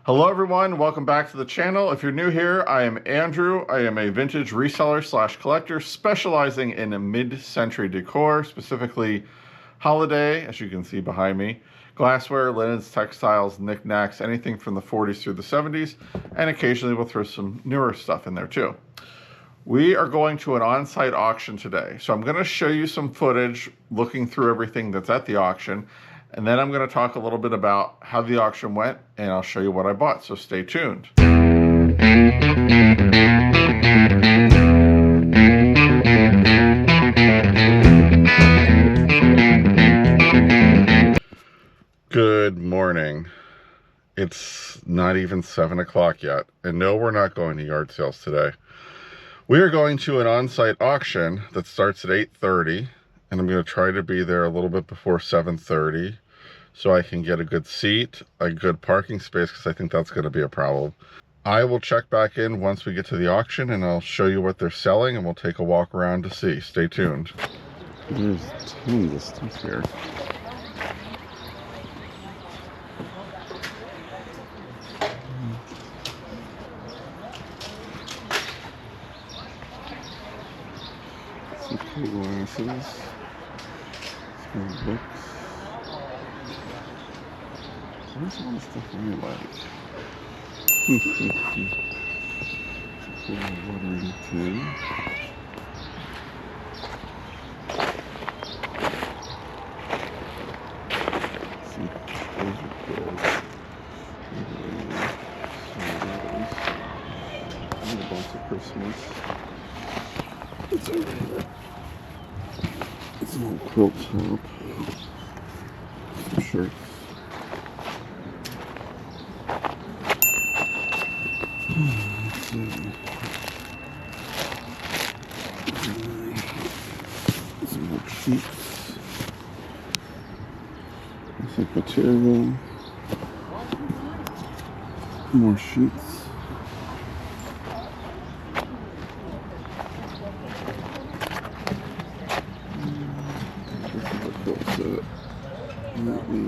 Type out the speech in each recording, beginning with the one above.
Hello everyone, welcome back to the channel. If you're new here, I am Andrew. I am a vintage reseller / collector specializing in mid-century decor, specifically holiday, as you can see behind me, glassware, linens, textiles, knickknacks, anything from the 40s through the 70s, and occasionally we'll throw some newer stuff in there too. We are going to an on-site auction today. So I'm going to show you some footage looking through everything that's at the auction. And then I'm going to talk a little bit about how the auction went, and I'll show you what I bought. So stay tuned. Good morning. It's not even 7 o'clock yet. And no, we're not going to yard sales today. We are going to an on-site auction that starts at 8:30, and I'm going to try to be there a little bit before 7:30 so I can get a good seat, a good parking space, because I think that's going to be a problem. I will check back in once we get to the auction, and I'll show you what they're selling, and we'll take a walk around to see. Stay tuned. There's tons of stuff here. Some cool glasses, some books. Where's all the stuff I like? Cool watering tin. See, those are cool. And a bunch of Christmas. What's over here? It's an old quilt shop. Some shirts. Let's see. Some old sheets. Looks like material. More sheets. This is a cool set. Not me.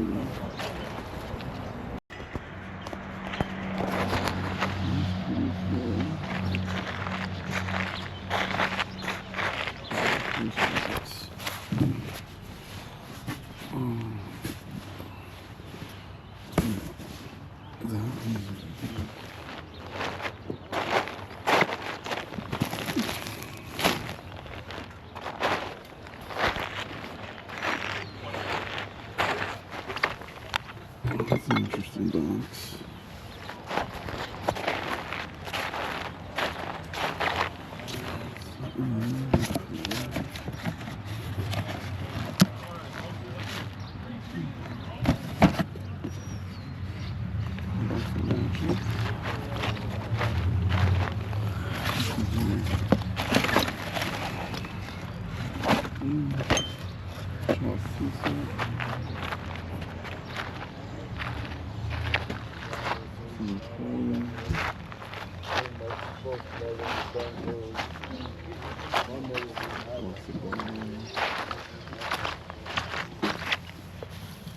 That's an interesting box.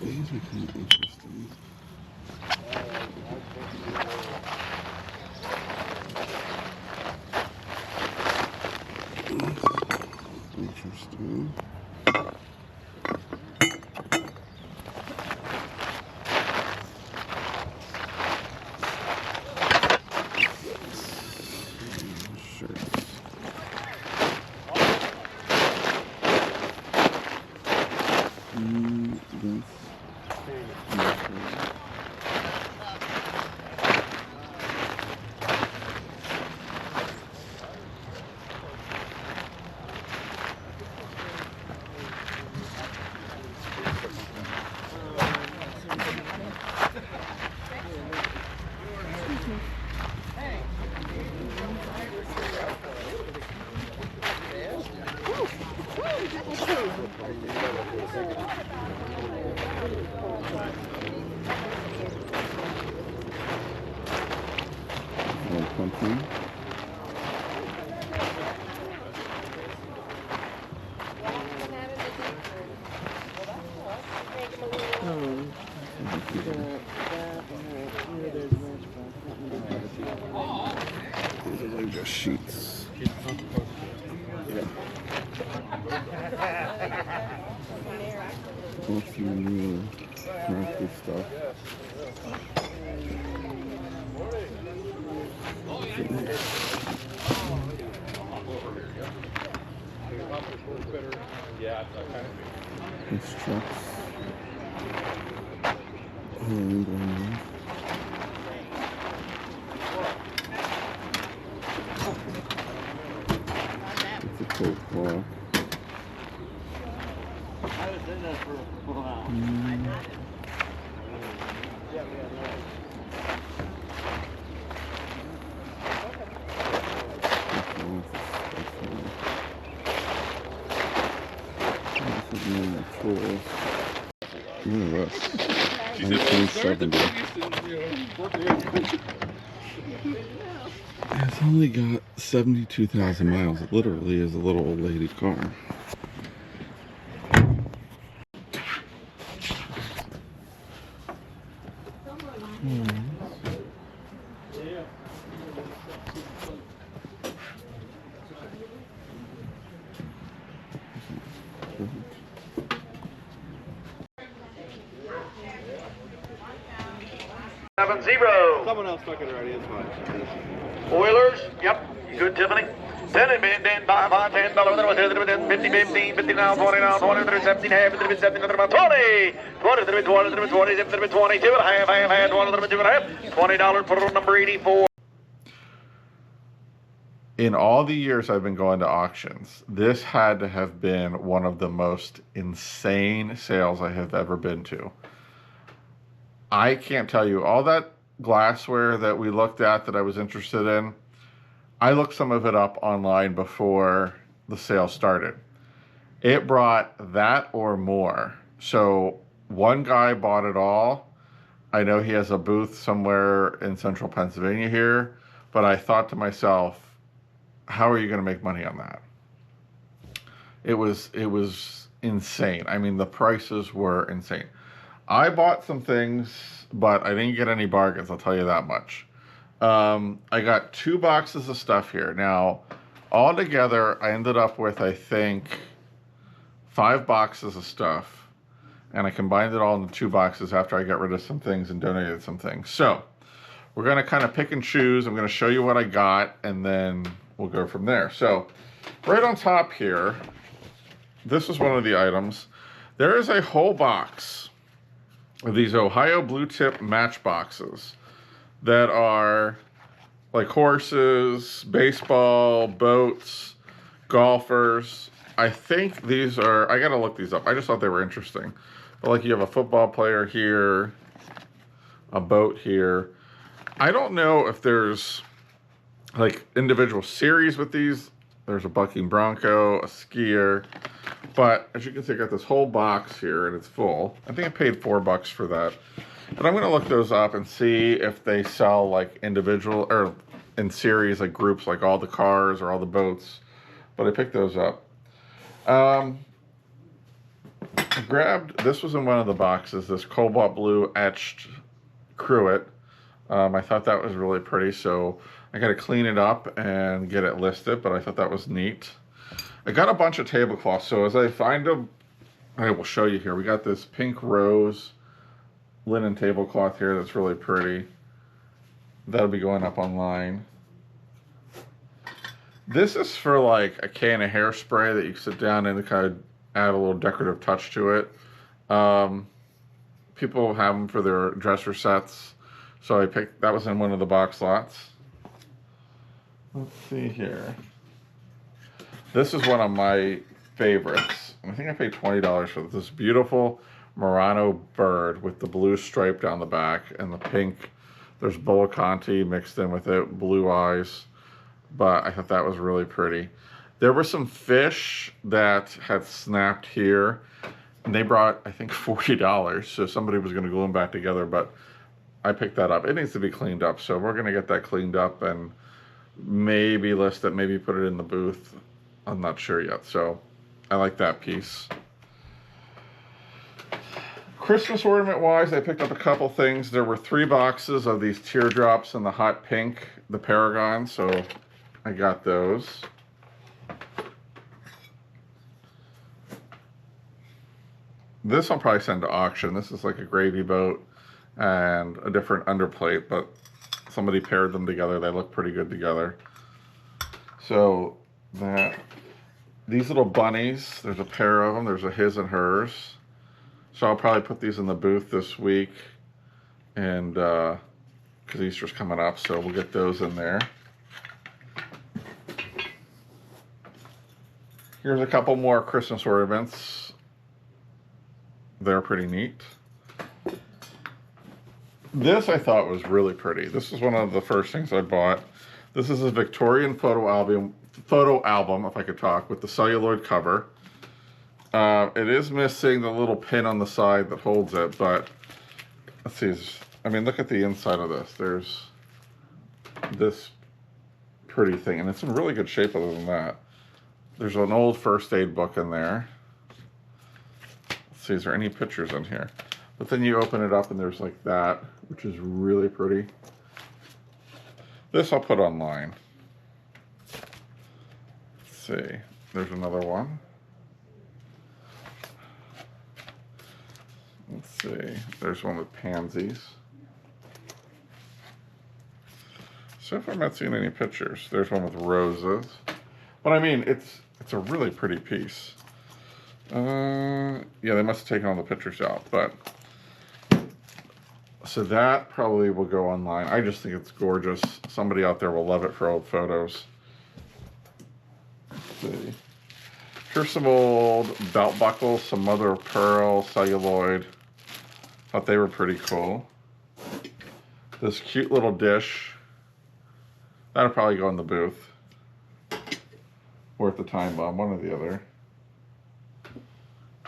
These are kind of interesting. Interesting. Pumpkin. sheets. What's the new crafty stuff? These trucks. It's a coat cloth. Look at this. 1970. It's only got 72,000 miles. It literally is a little old lady car. Someone else took it already, it's fine. Oilers, yep, good Tiffany. 10 and 10, 5, 5, 10, 50, 15, 50 now, 20 now, 20, 17, half, 17, 20, 20, 20, 20, 20, 22 and a half, half, 22 and a half, $20 for number 84. In all the years I've been going to auctions, this had to have been one of the most insane sales I have ever been to. I can't tell you all that glassware that we looked at that I was interested in. I looked some of it up online before the sale started. It brought that or more. So one guy bought it all. I know he has a booth somewhere in central Pennsylvania here, but I thought to myself, how are you going to make money on that? It was insane. I mean, the prices were insane. I bought some things, but I didn't get any bargains, I'll tell you that much. I got 2 boxes of stuff here. Now, altogether, I ended up with, I think, 5 boxes of stuff. And I combined it all into 2 boxes after I got rid of some things and donated some things. So, we're going to kind of pick and choose. I'm going to show you what I got, and then we'll go from there. So, right on top here, this is one of the items. There is a whole box of these Ohio Blue Tip matchboxes that are like horses, baseball, boats, golfers. I think these are, I gotta look these up. I just thought they were interesting. But like you have a football player here, a boat here. I don't know if there's like individual series with these. There's a bucking bronco, a skier. But as you can see, I got this whole box here and it's full. I think I paid $4 for that. But I'm going to look those up and see if they sell like individual or in series, like groups, like all the cars or all the boats. But I picked those up. I grabbed, this was in one of the boxes, this cobalt blue etched cruet. I thought that was really pretty, so I got to clean it up and get it listed, but I thought that was neat. I got a bunch of tablecloths, so as I find them, I will show you here. We got this pink rose linen tablecloth here that's really pretty. That'll be going up online. This is for like a can of hairspray that you can sit down and kind of add a little decorative touch to it. People have them for their dresser sets, so I picked, that was in one of the box lots. Let's see here. This is one of my favorites. I think I paid $20 for this beautiful Murano bird with the blue stripe down the back and the pink. There's Bulacanti mixed in with it, blue eyes. But I thought that was really pretty. There were some fish that had snapped here, and they brought, I think, $40. So somebody was going to glue them back together, but I picked that up. It needs to be cleaned up, so we're going to get that cleaned up and maybe list it, maybe put it in the booth. I'm not sure yet, so I like that piece. Christmas ornament wise, I picked up a couple things. There were 3 boxes of these teardrops in the hot pink, the Paragon, so I got those. This I'll probably send to auction. This is like a gravy boat and a different underplate, but somebody paired them together. They look pretty good together. So these little bunnies, there's a pair of them. There's a his and hers. So I'll probably put these in the booth this week, and because Easter's coming up, so we'll get those in there. Here's a couple more Christmas ornaments. They're pretty neat. This I thought was really pretty. This is one of the first things I bought. This is a Victorian photo album, if I could talk, with the celluloid cover. It is missing the little pin on the side that holds it, but let's see. I mean, look at the inside of this. There's this pretty thing, and it's in really good shape other than that. There's an old first aid book in there. Let's see, is there any pictures in here? But then you open it up and there's like that, which is really pretty. This I'll put online. Let's see, there's another one. Let's see, there's one with pansies. So if I'm not seeing any pictures, there's one with roses. But I mean, it's a really pretty piece. Yeah, they must have taken all the pictures out, but so that probably will go online. I just think it's gorgeous. Somebody out there will love it for old photos. Let's see. Here's some old belt buckles, some mother of pearl, celluloid. Thought they were pretty cool. This cute little dish. That'll probably go in the booth. Or at the time bomb, one or the other.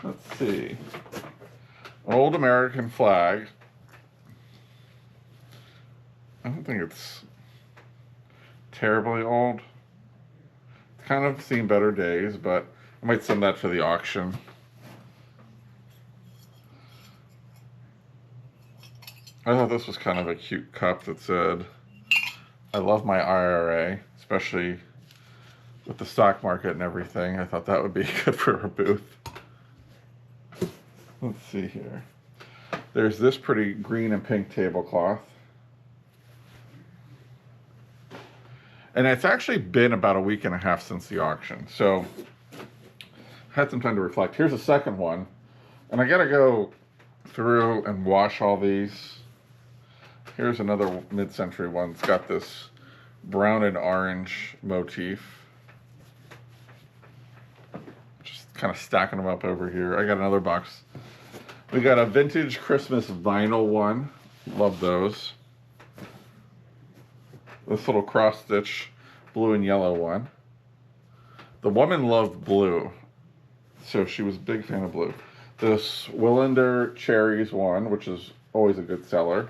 Let's see. Old American flag. I don't think it's terribly old. It's kind of seen better days, but I might send that to the auction. I thought this was kind of a cute cup that said, "I love my IRA," especially with the stock market and everything. I thought that would be good for a booth. Let's see here. There's this pretty green and pink tablecloth. And it's actually been about a week and a half since the auction. So I had some time to reflect. Here's a second one. And I gotta go through and wash all these. Here's another mid-century one. It's got this brown and orange motif. Just kind of stacking them up over here. I got another box. We got a vintage Christmas vinyl one. Love those. This little cross-stitch blue and yellow one. The woman loved blue, so she was a big fan of blue. This Willander Cherries one, which is always a good seller.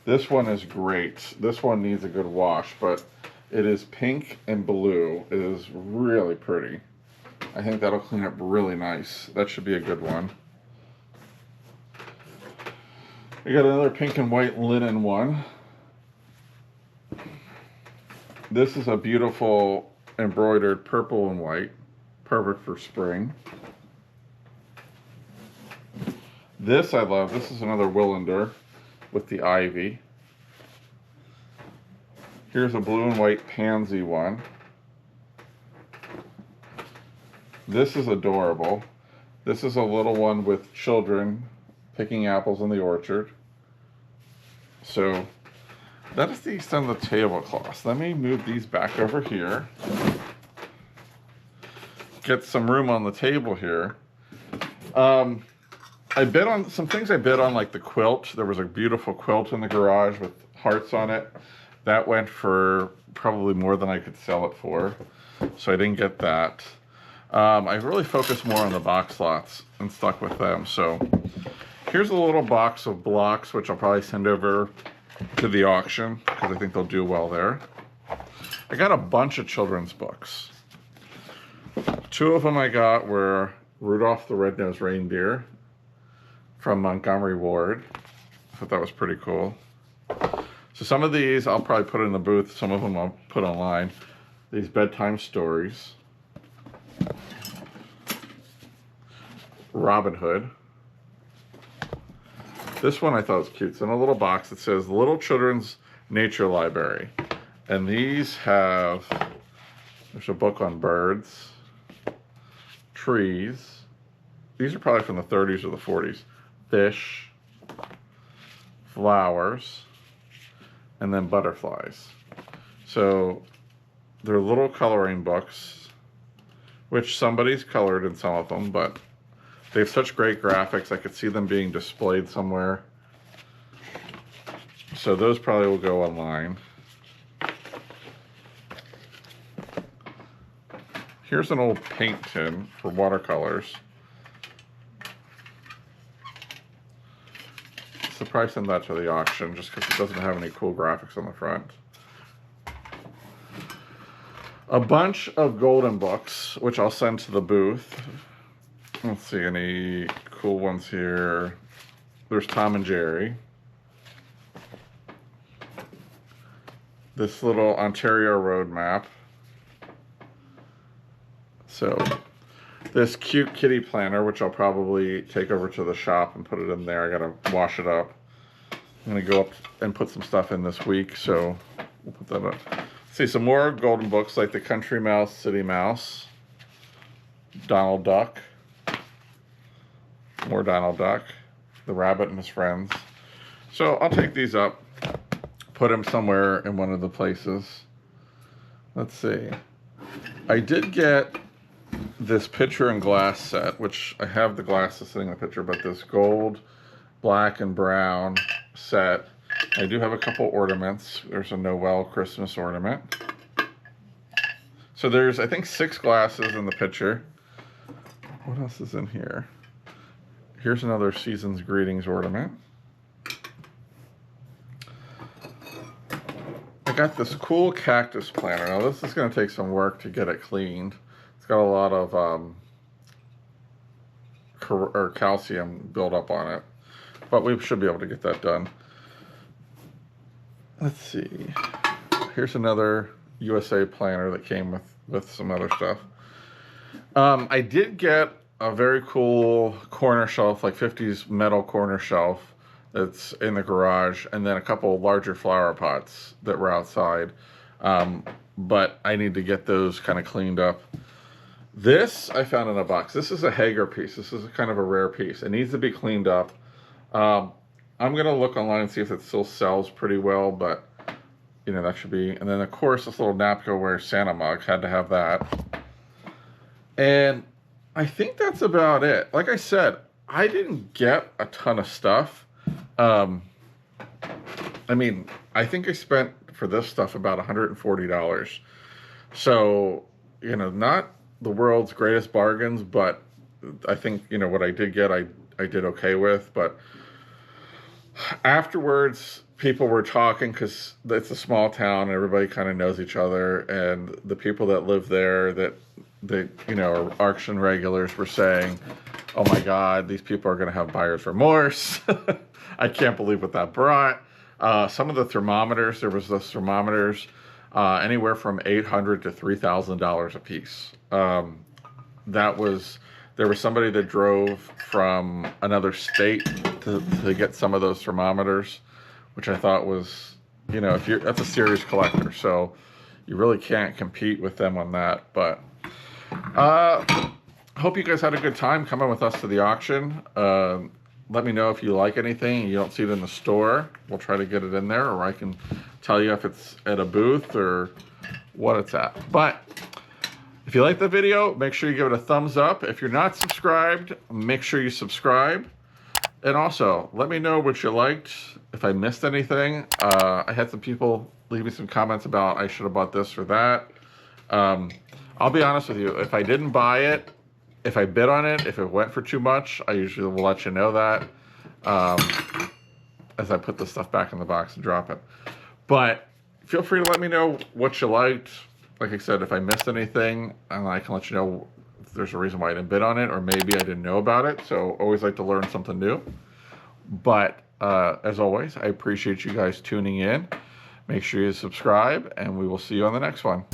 This one is great. This one needs a good wash, but it is pink and blue. It is really pretty. I think that'll clean up really nice. That should be a good one. We got another pink and white linen one. This is a beautiful embroidered purple and white. Perfect for spring. This I love. This is another Willander with the ivy. Here's a blue and white pansy one. This is adorable. This is a little one with children picking apples in the orchard. So that is the extent of the tablecloths. Let me move these back over here. Get some room on the table here. I bid on some things. I bid on like the quilt. There was a beautiful quilt in the garage with hearts on it. That went for probably more than I could sell it for. So I didn't get that. I really focused more on the box lots and stuck with them. So here's a little box of blocks, which I'll probably send over to the auction because I think they'll do well there. I got a bunch of children's books. Two of them I got were Rudolph the Red-Nosed Reindeer from Montgomery Ward. I thought that was pretty cool. So some of these I'll probably put in the booth. Some of them I'll put online. These bedtime stories. Robin Hood. This one I thought was cute. It's in a little box. It says Little Children's Nature Library. And these have, there's a book on birds, trees. These are probably from the 30s or the 40s. Fish, flowers, and then butterflies. So they're little coloring books, which somebody's colored in some of them, but they have such great graphics. I could see them being displayed somewhere. So those probably will go online. Here's an old paint tin for watercolors. So probably send that to the auction just because it doesn't have any cool graphics on the front. A bunch of golden books, which I'll send to the booth. Let's see, any cool ones here. There's Tom and Jerry. This little Ontario road map. So this cute kitty planner, which I'll probably take over to the shop and put it in there. I gotta wash it up. I'm gonna go up and put some stuff in this week, so we'll put that up. See, some more golden books like the Country Mouse, City Mouse, Donald Duck, more Donald Duck, the Rabbit and His Friends. So I'll take these up, put them somewhere in one of the places. Let's see. I did get this picture and glass set, which I have the glasses sitting in the picture, but this gold, black, and brown set. I do have a couple ornaments. There's a Noel Christmas ornament. So there's, I think, 6 glasses in the picture. What else is in here? Here's another Season's Greetings ornament. I got this cool cactus planter. Now this is going to take some work to get it cleaned. It's got a lot of calcium built up on it, but we should be able to get that done. Let's see. Here's another USA planner that came with some other stuff. I did get a very cool corner shelf, like 50s metal corner shelf that's in the garage, and then a couple larger flower pots that were outside. But I need to get those kind of cleaned up. This I found in a box. This is a Hager piece. This is kind of a rare piece. It needs to be cleaned up. I'm gonna look online and see if it still sells pretty well, but you know, that should be. And then of course this little Napkoware Santa mug, had to have that. And I think that's about it. Like I said, I didn't get a ton of stuff. I mean, I think I spent for this stuff about $140. So, you know, not the world's greatest bargains, but I think, you know, what I did get, I did okay with. But afterwards, people were talking, because it's a small town and everybody kind of knows each other, and the people that live there that you know, are auction regulars were saying, oh my God, these people are going to have buyer's remorse. I can't believe what that brought. Some of the thermometers, there was those thermometers, anywhere from $800 to $3,000 a piece. There was somebody that drove from another state to get some of those thermometers, which I thought was, you know, that's a serious collector, so you really can't compete with them on that. But hope you guys had a good time coming with us to the auction. Let me know if you like anything and you don't see it in the store. We'll try to get it in there, or I can tell you if it's at a booth or what it's at. But if you like the video, make sure you give it a thumbs up. If you're not subscribed, make sure you subscribe. And also, let me know what you liked, if I missed anything. I had some people leave me some comments about I should have bought this or that. I'll be honest with you, if I didn't buy it, if I bid on it, if it went for too much, I usually will let you know that as I put the stuff back in the box and drop it. But feel free to let me know what you liked. Like I said, if I missed anything, and I can let you know if there's a reason why I didn't bid on it, or maybe I didn't know about it. So always like to learn something new. But as always, I appreciate you guys tuning in. Make sure you subscribe, and we will see you on the next one.